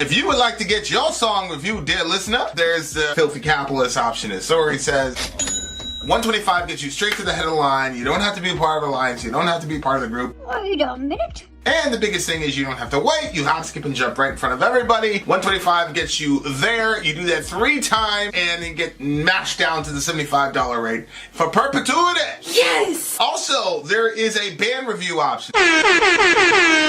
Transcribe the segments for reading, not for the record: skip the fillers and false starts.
If you would like to get your song reviewed, dear listener, there's the Filthy Capitalist option. As Sori says, $125 gets you straight to the head of the line. You don't have to be a part of the alliance. You don't have to be part of the group. Wait a minute. And the biggest thing is you don't have to wait. You hop, skip, and jump right in front of everybody. $125 gets you there. You do that 3 times and then get mashed down to the $75 rate for perpetuity. Yes! Also, there is a band review option.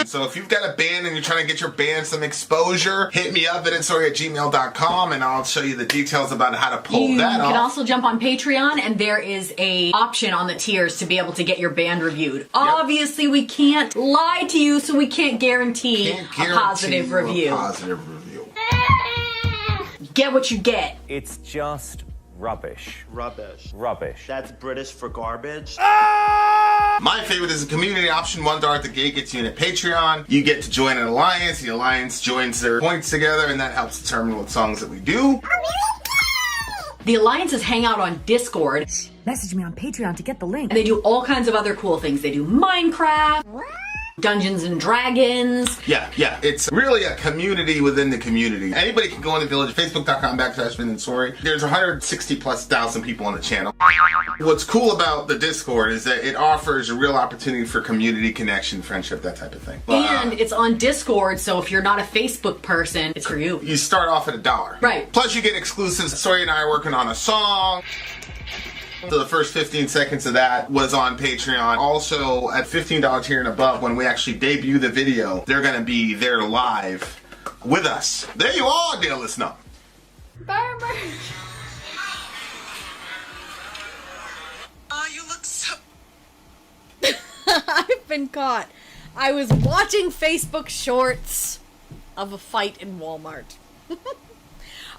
So if you've got a band and you're trying to get your band some exposure, hit me up at vinsori@gmail.com and I'll show you the details about how to pull that off. You can also jump on Patreon and there is a option on the tiers to be able to get your band reviewed. Yep. Obviously, we can't lie to you, so we can't guarantee a positive review. Get what you get. It's just rubbish. Rubbish. Rubbish. That's British for garbage. My favorite is a community option. $1 at the gate gets you in a Patreon. You get to join an alliance. The alliance joins their points together, and that helps determine what songs that we do. The alliances hang out on Discord. Message me on Patreon to get the link. And they do all kinds of other cool things. They do Minecraft, Dungeons and Dragons. Yeah. It's really a community within the community. Anybody can go on the village, facebook.com/Vin and Sori. There's 160,000+ people on the channel. What's cool about the Discord is that it offers a real opportunity for community connection, friendship, that type of thing. And it's on Discord, so if you're not a Facebook person, it's for you. You start off at $1. Right. Plus you get exclusives. Sori and I are working on a song. So the first 15 seconds of that was on Patreon. Also, at $15 tier and above, when we actually debut the video, they're going to be there live with us. There you are, dear listener. Barber. Oh, you look so... I've been caught. I was watching Facebook shorts of a fight in Walmart.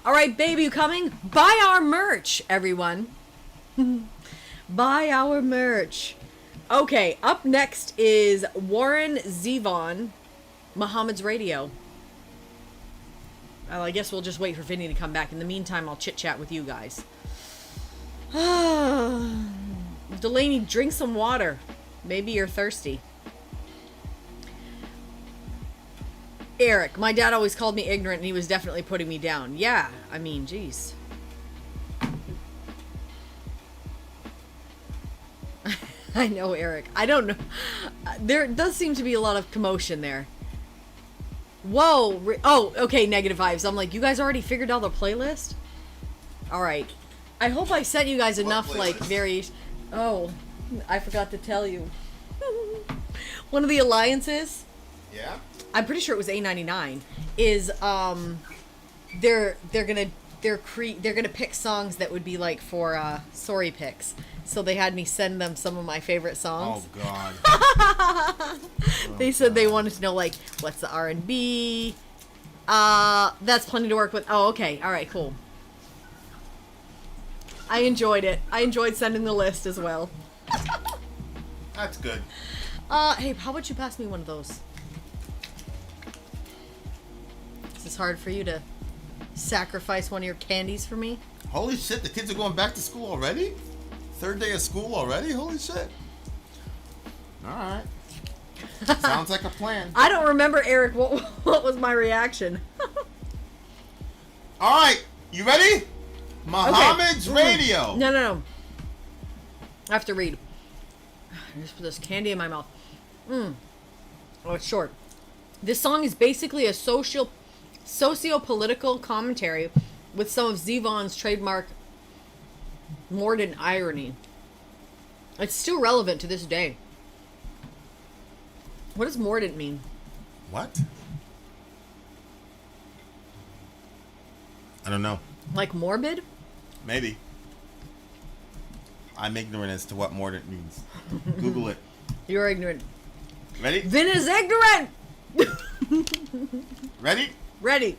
All right, baby, you coming? Buy our merch, everyone. Buy our merch. Okay, up next is Warren Zevon, Mohammed's Radio. Well, I guess we'll just wait for Vinny to come back. In the meantime, I'll chit-chat with you guys. Delaney, drink some water. Maybe you're thirsty. Eric, my dad always called me ignorant and he was definitely putting me down. Yeah, I mean, geez. I know, Eric. I don't know. There does seem to be a lot of commotion there. Whoa. Oh, okay, negative vibes. I'm like, you guys already figured out the playlist? Alright. I hope I sent you guys enough, like, variation. Oh, I forgot to tell you. One of the alliances. Yeah? I'm pretty sure it was A99. Is, they're gonna pick songs that would be, like, for, Sori picks. So they had me send them some of my favorite songs. Oh, God. They said they wanted to know, like, what's the R&B? That's plenty to work with. Oh, okay. All right, cool. I enjoyed it. I enjoyed sending the list as well. That's good. Hey, how about you pass me one of those? Is this hard for you to sacrifice one of your candies for me? Holy shit, the kids are going back to school already? Third day of school already? Holy shit. Alright. Sounds like a plan. I don't remember, Eric, what was my reaction? Alright, you ready? Mohammed's Radio. No. I have to read. I just put this candy in my mouth. Oh, it's short. This song is basically a socio-political commentary with some of Zevon's trademark mordant irony. It's still relevant to this day. What does mordant mean? What? I don't know. Like morbid? Maybe. I'm ignorant as to what mordant means. Google it. You're ignorant. Ready? Vin is ignorant! Ready? Ready.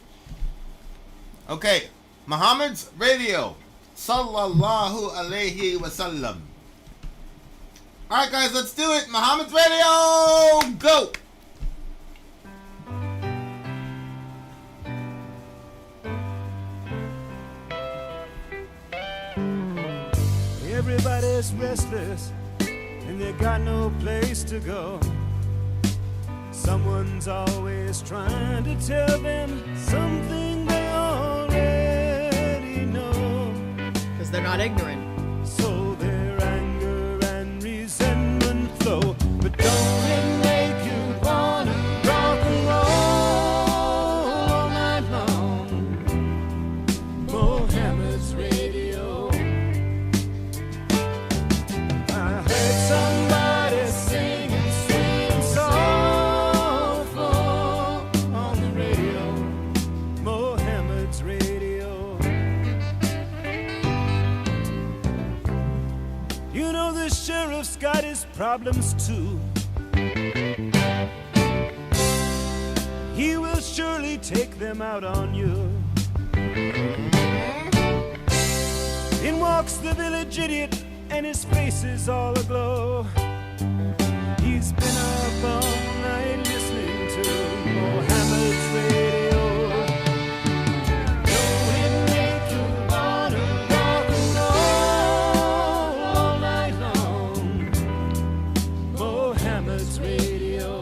Okay. Mohammed's Radio. Sallallahu alayhi wa sallam. Alright guys, let's do it. Mohammed's Radio, go! Everybody's restless and they got no place to go. Someone's always trying to tell them something they already know. Because they're not ignorant. So their anger and resentment flow. But don't it make you wanna rock and roll all night long? Mohammed's radio. I heard somebody singing sweet and soulful on the radio. Mohammed's radio. You know the sheriff's got his problems too. He will surely take them out on you. In walks the village idiot, and his face is all aglow. He's been up all night listening to Mohammed's radio. Don't it make you wanna rock and roll all night long? Mohammed's radio.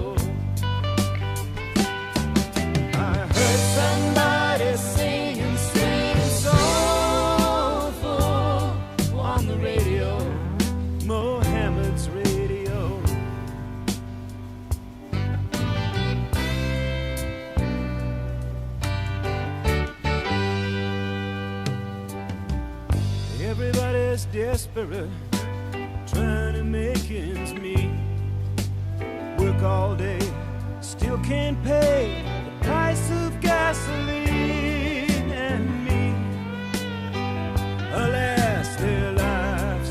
I heard somebody singing sweet and soulful on the radio. Mohammed's radio. Everybody's desperate, trying to make ends meet. Work all day, still can't pay the price of gasoline and me. Alas, their lives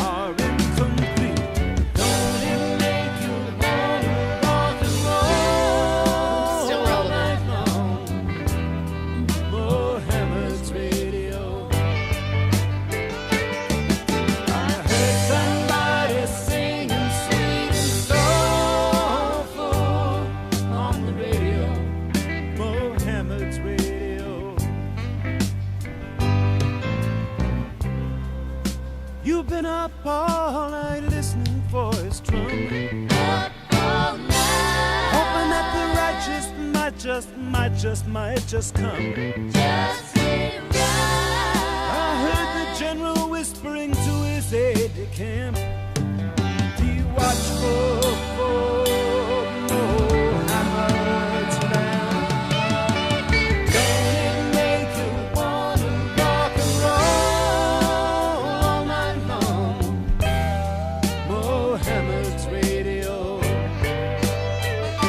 are incomplete. Don't it make you wanna rock and roll Still all relevant. night long? Mohammed's radio. I heard somebody singing sweet and soulful on the radio. Mohammed's radio. You've been up all night listening for his drum. Hoping that the righteous might just come. I heard the general whispering to his aide-de-camp. Be watchful for Mohammed's lamp. Don't it make you wanna rock and roll all night long? Mohammed's radio. I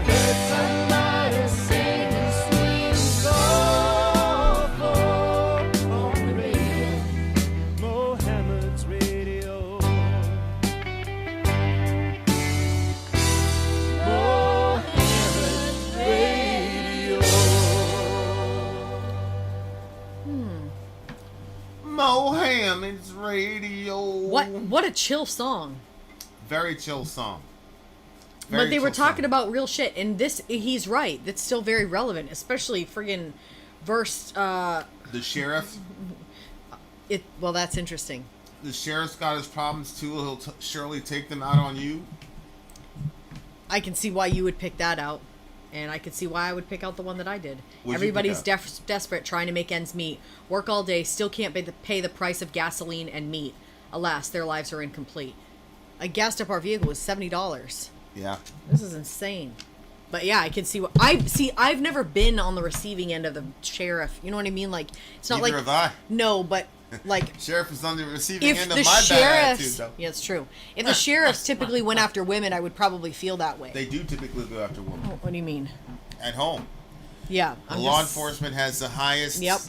heard somebody singing sweet and soulful on the radio. Mohammed's radio. Mohammed's radio. Mohammed's radio. What a chill song. Very chill song. But they were talking about real shit, and this, he's right. That's still very relevant, especially friggin' verse, the sheriff. well, that's interesting. The sheriff's got his problems too. He'll surely take them out on you. I can see why you would pick that out, and I could see why I would pick out the one that I did. What'd you Everybody's pick desperate, trying to make ends meet. Work all day, still can't pay the price of gasoline and meat. Alas, their lives are incomplete. I gassed up our vehicle with $70. Yeah. This is insane. But yeah, I can see what I've never been on the receiving end of the sheriff. You know what I mean? Like, it's not Neither like have I. No, but like Sheriff is on the receiving if end of the my bad attitude, sheriffs, though. yeah, it's true. If the sheriffs typically went after women, I would probably feel that way. They do typically go after women. Oh, what do you mean? At home. Yeah. The law enforcement has the highest Yep.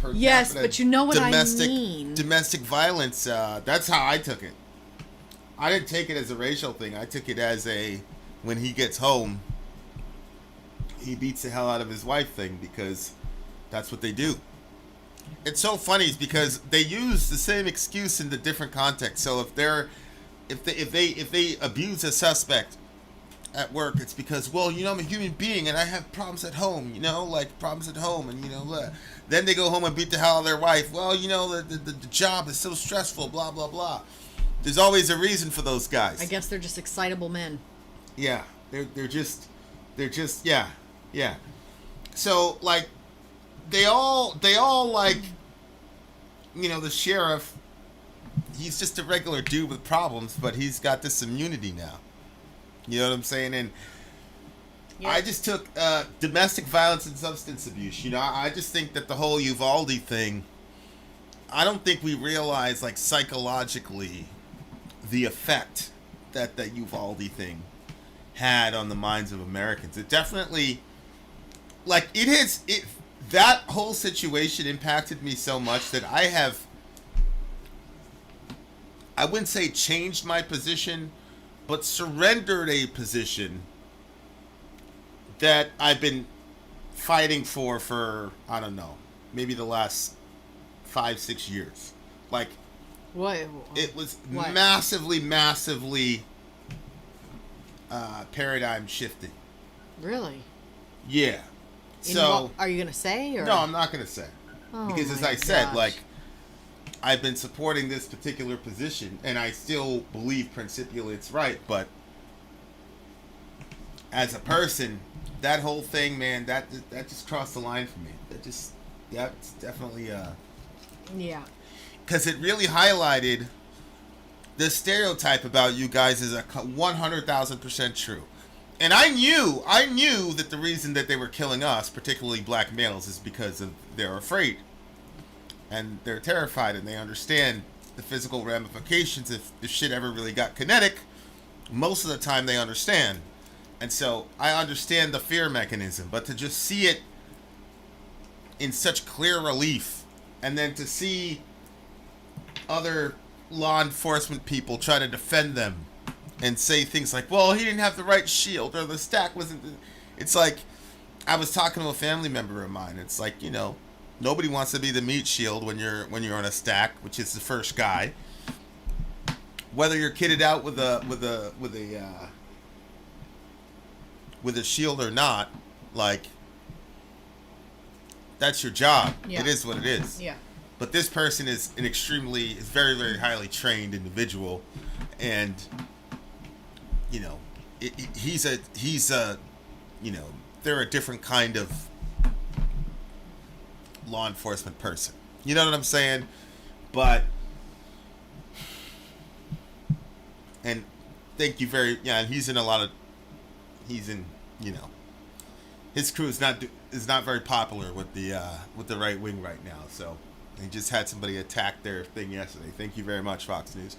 per Yes, capita but you know what I domestic, mean. Domestic violence. That's how I took it. I didn't take it as a racial thing. I took it as a, when he gets home, he beats the hell out of his wife thing, because that's what they do. It's so funny is because they use the same excuse in the different context. So if they abuse a suspect at work, it's because, well, you know, I'm a human being and I have problems at home, you know, like problems at home, and you know, blah. Then they go home and beat the hell out of their wife. Well, you know, the job is so stressful, blah blah blah. There's always a reason for those guys. I guess they're just excitable men. Yeah, they're just yeah. So like, they all like, the sheriff. He's just a regular dude with problems, but he's got this immunity now. You know what I'm saying? And I just took domestic violence and substance abuse. I just think that the whole Uvalde thing, I don't think we realize, like, psychologically the effect that Uvalde thing had on the minds of Americans. It definitely, like, that whole situation impacted me so much that I wouldn't say changed my position, but surrendered a position that I've been fighting for I don't know, maybe the last 5-6 years. Like, what? It was massively paradigm shifting. Really? Yeah. Are you gonna say? Or? No, I'm not gonna say. Because as I said, like, I've been supporting this particular position, and I still believe principally it's right, but as a person, that whole thing, man, that just crossed the line for me. That's definitely yeah. Because it really highlighted the stereotype about you guys is 100,000% true. And I knew that the reason that they were killing us, particularly black males, is because they're afraid. And they're terrified, and they understand the physical ramifications. If shit ever really got kinetic, most of the time they understand. And so I understand the fear mechanism, but to just see it in such clear relief, and then to see other law enforcement people try to defend them and say things like, well, he didn't have the right shield, or the stack wasn't... It's like, I was talking to a family member of mine. It's like, nobody wants to be the meat shield when you're on a stack, which is the first guy. Whether you're kitted out with a shield or not, like, that's your job. Yeah. It is what it is. Yeah. But this person is very, very highly trained individual, and they're a different kind of law enforcement person. You know what I'm saying? But, and thank you and he's in his crew is not very popular with the right wing right now. So they just had somebody attack their thing yesterday. Thank you very much, Fox News.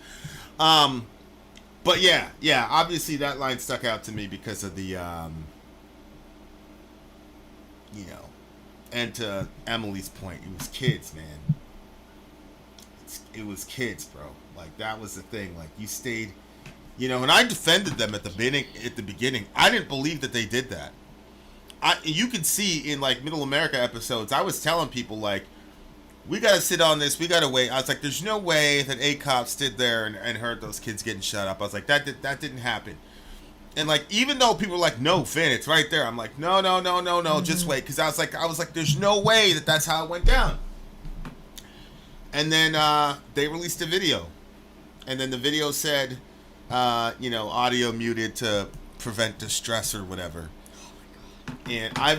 But yeah, obviously that line stuck out to me because of the and to Emily's point, it was kids, man. It was kids, bro. Like, that was the thing. Like, you stayed, and I defended them at the beginning. I didn't believe that they did that. You can see in, like, Middle America episodes, I was telling people, like, we got to sit on this. We got to wait. I was like, there's no way that a cop stood there and heard those kids getting shut up. I was like, that didn't happen. And, like, even though people were like, no, Finn, it's right there. I'm like, no, just wait. Because I was like, there's no way that that's how it went down. And then they released a video. And then the video said, audio muted to prevent distress or whatever. And I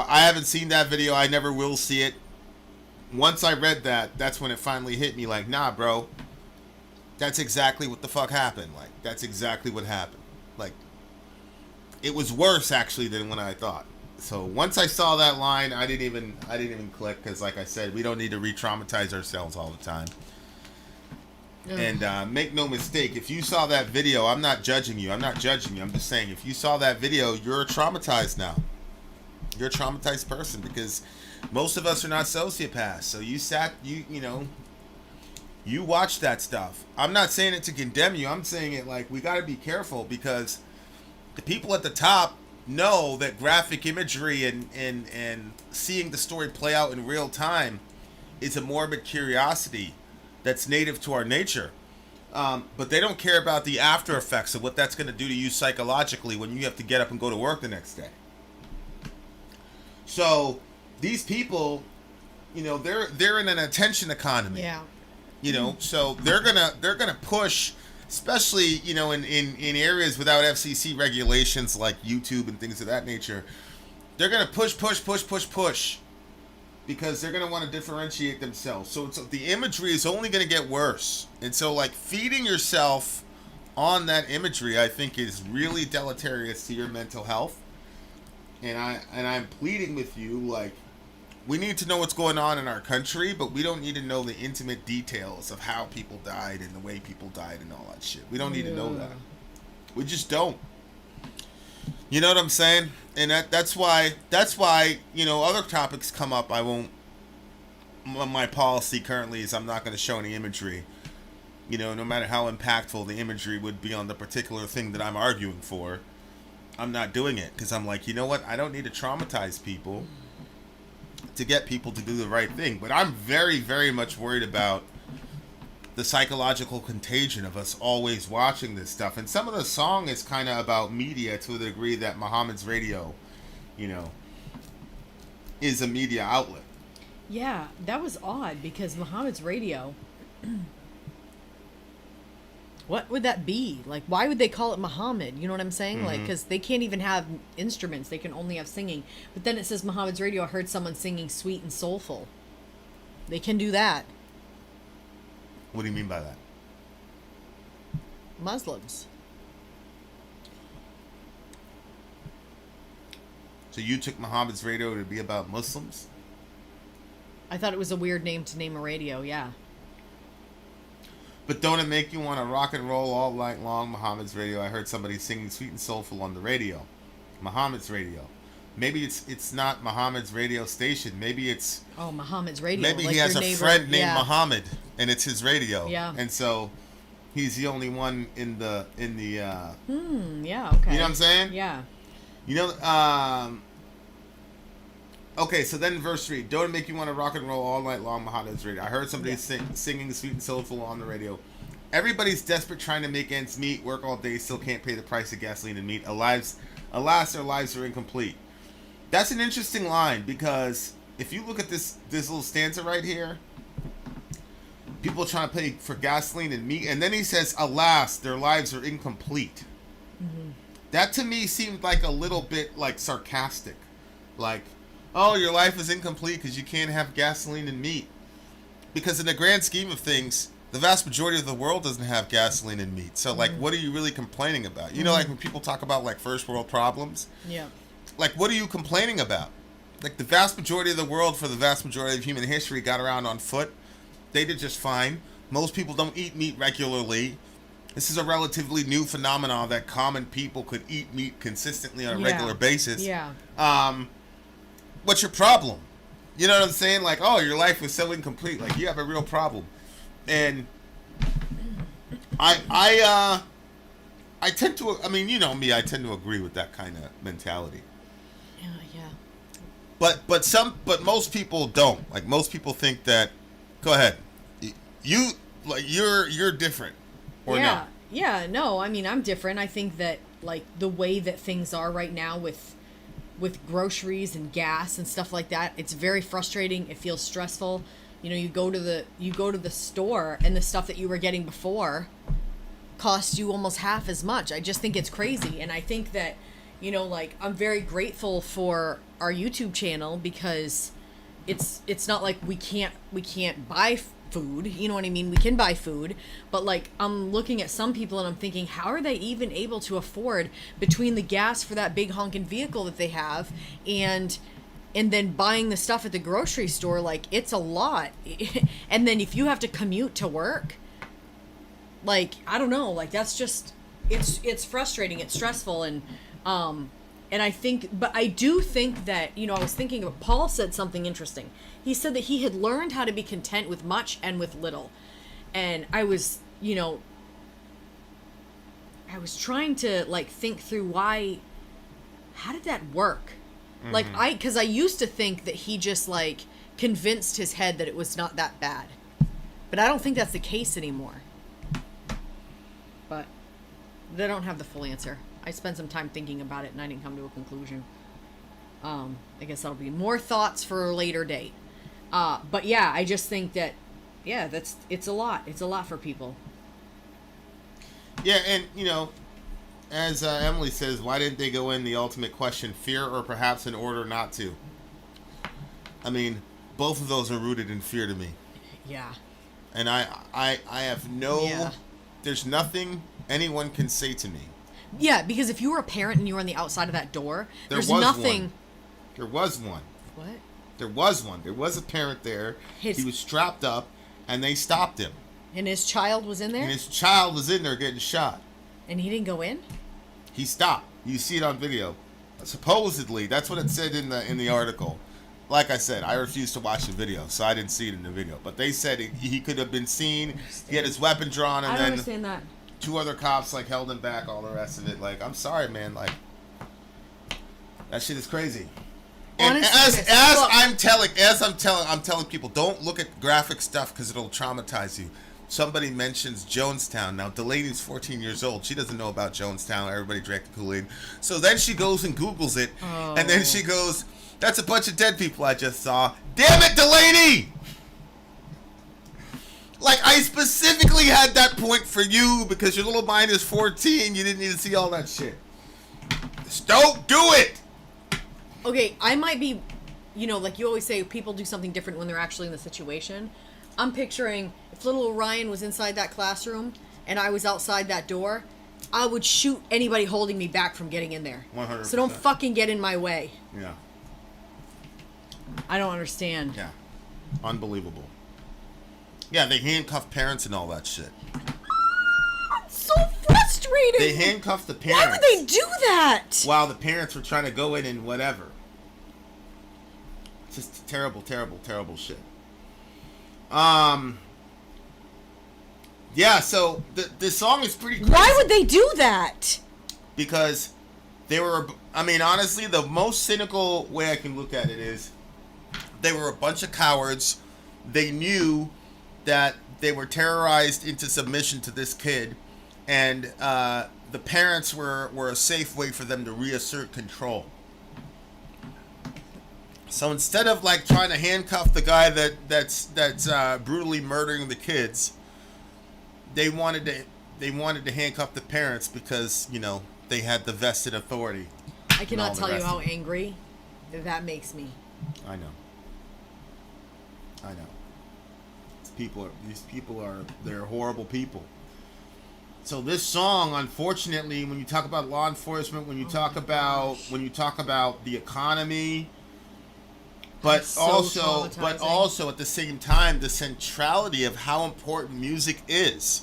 haven't seen that video. I never will see it. Once I read that, that's when it finally hit me. Like, nah, bro. That's exactly what the fuck happened. Like, that's exactly what happened. Like, it was worse, actually, than what I thought. So once I saw that line, I didn't even click, because, like I said, we don't need to re-traumatize ourselves all the time. Ugh. And make no mistake, if you saw that video, I'm not judging you. I'm just saying, if you saw that video, you're traumatized now. You're a traumatized person, because most of us are not sociopaths. So you watch that stuff. I'm not saying it to condemn you. I'm saying it like, we got to be careful, because the people at the top know that graphic imagery and seeing the story play out in real time is a morbid curiosity that's native to our nature. But they don't care about the after effects of what that's going to do to you psychologically when you have to get up and go to work the next day. So these people, they're in an attention economy. Yeah. So they're gonna push especially, you know, in areas without FCC regulations like YouTube and things of that nature, they're going to push because they're going to want to differentiate themselves. So the imagery is only going to get worse. And so, like, feeding yourself on that imagery, I think, is really deleterious to your mental health. And I'm pleading with you, like, we need to know what's going on in our country, but we don't need to know the intimate details of how people died and the way people died and all that shit. We don't need to know that. We just don't. You know what I'm saying? And that's why, you know, other topics come up. My policy currently is I'm not going to show any imagery. You know, no matter how impactful the imagery would be on the particular thing that I'm arguing for, I'm not doing it. Because I'm like, you know what? I don't need to traumatize people to get people to do the right thing. But I'm very, very much worried about the psychological contagion of us always watching this stuff. And some of the song is kind of about media to the degree that Mohammed's radio, you know, is a media outlet. Yeah, that was odd because Mohammed's radio, what would that be? Like, why would they call it Mohammed? You know what I'm saying? Mm-hmm. Like, because they can't even have instruments. They can only have singing. But then it says Mohammed's radio. I heard someone singing sweet and soulful. They can do that. What do you mean by that? Muslims. So you took Mohammed's radio to be about Muslims? I thought it was a weird name to name a radio, yeah. But don't it make you want to rock and roll all night long? Mohammed's radio. I heard somebody singing sweet and soulful on the radio. Mohammed's radio. Maybe it's not Mohammed's radio station. Maybe it's... Oh, Mohammed's radio. Maybe like he has a friend named Mohammed, and it's his radio. Yeah. And so he's the only one in the yeah, okay. You know what I'm saying? Yeah. You know, okay, so then verse 3. Don't it make you want to rock and roll all night long, Mohammed's radio. I heard somebody singing sweet and soulful on the radio. Everybody's desperate trying to make ends meet, work all day, still can't pay the price of gasoline and meat. Alas, their lives are incomplete. That's an interesting line, because if you look at this little stanza right here, people are trying to pay for gasoline and meat, and then he says, alas, their lives are incomplete. Mm-hmm. That to me seemed like a little bit like sarcastic. Like, oh, your life is incomplete because you can't have gasoline and meat. Because in the grand scheme of things, the vast majority of the world doesn't have gasoline and meat. So, like, what are you really complaining about? You know, like when people talk about, like, first world problems? Yeah. Like, what are you complaining about? Like, the vast majority of the world for the vast majority of human history got around on foot. They did just fine. Most people don't eat meat regularly. This is a relatively new phenomenon that common people could eat meat consistently on a regular basis. Yeah. What's your problem? You know what I'm saying? Like, oh, your life was so incomplete. Like, you have a real problem. And I tend to, I mean, you know me, I tend to agree with that kind of mentality. Yeah. But most people don't. Like, most people think that, go ahead. You're different. Or not. Yeah, no, I mean, I'm different. I think that, like, the way that things are right now with groceries and gas and stuff like that, it's very frustrating. It feels stressful. You know, you go to the store and the stuff that you were getting before costs you almost half as much. I just think it's crazy. And I think that, you know, like, I'm very grateful for our YouTube channel because it's not like we can't buy food, you know what I mean? We can buy food, but, like, I'm looking at some people and I'm thinking, how are they even able to afford between the gas for that big honking vehicle that they have and then buying the stuff at the grocery store? Like, it's a lot. And then if you have to commute to work, like, I don't know, like, that's just, it's frustrating, it's stressful. And I do think that, you know, I was thinking of, Paul said something interesting. He said that he had learned how to be content with much and with little. And I was, you know, I was trying to, like, think through how did that work? Mm-hmm. Like, because I used to think that he just, like, convinced his head that it was not that bad. But I don't think that's the case anymore. But they don't have the full answer. I spent some time thinking about it and I didn't come to a conclusion. I guess that'll be more thoughts for a later date. But yeah, I just think that, yeah, it's a lot. It's a lot for people. Yeah, and you know, as Emily says, why didn't they go in the ultimate question, fear or perhaps in order not to? I mean, both of those are rooted in fear to me. Yeah. And I have no, Yeah. there's nothing anyone can say to me. Yeah, because if you were a parent and you were on the outside of that door, There there's was nothing. one. There was one. What? There was one. There was a parent there. He was strapped up, and they stopped him. And his child was in there? And his child was in there getting shot. And he didn't go in? He stopped. You see it on video. Supposedly, that's what it said in the article. Like I said, I refused to watch the video, so I didn't see it in the video. But they said he could have been seen. He had his weapon drawn, and I don't then understand that. 2 other cops like held him back. All the rest of it, like, I'm sorry, man. Like, that shit is crazy. And Honestly, I'm telling people, don't look at graphic stuff because it'll traumatize you. Somebody mentions Jonestown. Now, Delaney's 14 years old. She doesn't know about Jonestown. Everybody drank the Kool-Aid. So then she goes and Googles it. Oh. And then she goes, that's a bunch of dead people I just saw. Damn it, Delaney! Like, I specifically had that point for you because your little mind is 14. You didn't need to see all that shit. Just don't do it! Okay, I might be, you know, like you always say, people do something different when they're actually in the situation. I'm picturing if little Orion was inside that classroom and I was outside that door, I would shoot anybody holding me back from getting in there. 100%. So don't fucking get in my way. Yeah. I don't understand. Yeah. Unbelievable. Yeah, they handcuff parents and all that shit. So frustrating. They handcuffed the parents. Why would they do that? While the parents were trying to go in and whatever. Just terrible, terrible, terrible shit. Yeah, so the song is pretty crazy. Why would they do that? Because they were, I mean, honestly, the most cynical way I can look at it is they were a bunch of cowards. They knew that they were terrorized into submission to this kid, and the parents were a safe way for them to reassert control. So instead of like trying to handcuff the guy that's brutally murdering the kids, they wanted to handcuff the parents because, you know, they had the vested authority. I cannot tell you how angry that makes me. I know. These people are they're horrible people. So this song, unfortunately, when you talk about law enforcement, when you talk about the economy, but so also at the same time the centrality of how important music is.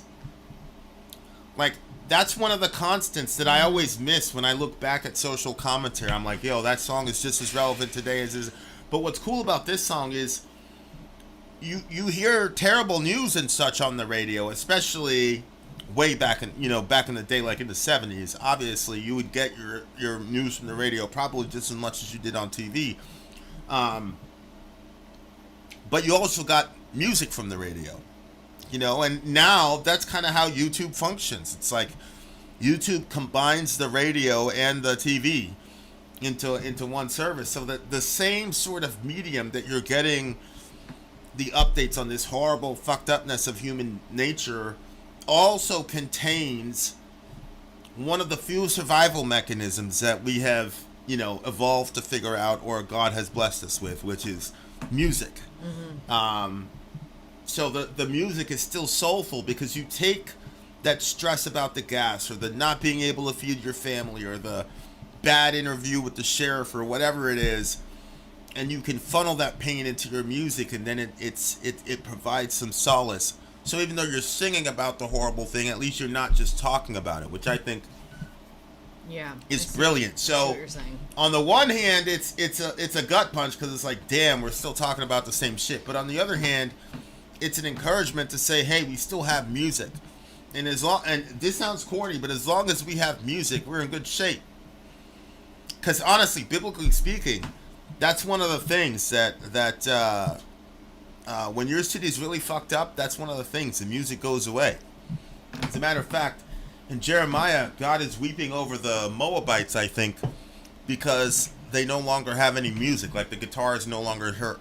Like, that's one of the constants that I always miss when I look back at social commentary. I'm like, yo, that song is just as relevant today as is. But what's cool about this song is you hear terrible news and such on the radio, especially way back in the day, like in the 70s. Obviously, you would get your news from the radio probably just as much as you did on TV. But you also got music from the radio, you know, and now that's kind of how YouTube functions. It's like YouTube combines the radio and the TV into one service, so that the same sort of medium that you're getting the updates on this horrible fucked upness of human nature also contains one of the few survival mechanisms that we have, you know, evolved to figure out, or God has blessed us with, which is music. Mm-hmm. So the music is still soulful because you take that stress about the gas, or the not being able to feed your family, or the bad interview with the sheriff, or whatever it is, and you can funnel that pain into your music, and then it provides some solace. So even though you're singing about the horrible thing, at least you're not just talking about it, which I think is brilliant. So on the one hand, it's a gut punch because it's like, damn, we're still talking about the same shit. But on the other hand, it's an encouragement to say, hey, we still have music, and this sounds corny, but as long as we have music, we're in good shape. Because honestly, biblically speaking, that's one of the things that when your city's really fucked up, that's one of the things. The music goes away. As a matter of fact, in Jeremiah, God is weeping over the Moabites, I think, because they no longer have any music. Like, the guitar is no longer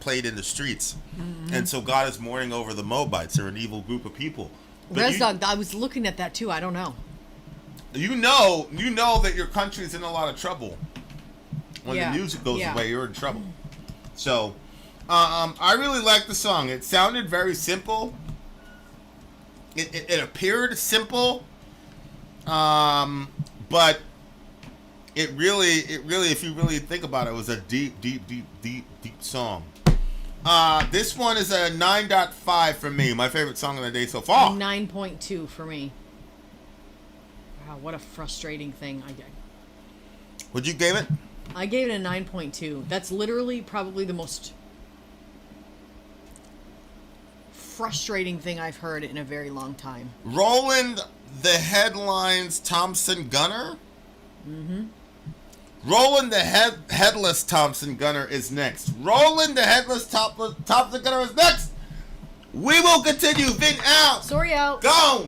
played in the streets. Mm-hmm. And so God is mourning over the Moabites. They're an evil group of people. Res Dog, I was looking at that too. I don't know. You know that your country's in a lot of trouble. When the music goes away, you're in trouble. So, I really like the song. It sounded very simple. It appeared simple, but it really, if you really think about it, was a deep song. This one is a 9.5 for me. My favorite song of the day so far. 9.2 for me. Wow, what a frustrating thing. What'd you give it? I gave it a 9.2. That's literally probably the most frustrating thing I've heard in a very long time. Roland the Headlines Thompson Gunner? Mm-hmm. Roland the Headless Thompson Gunner is next. Roland the Headless Thompson Gunner is next. We will continue. Vin out. Sori out. Gone.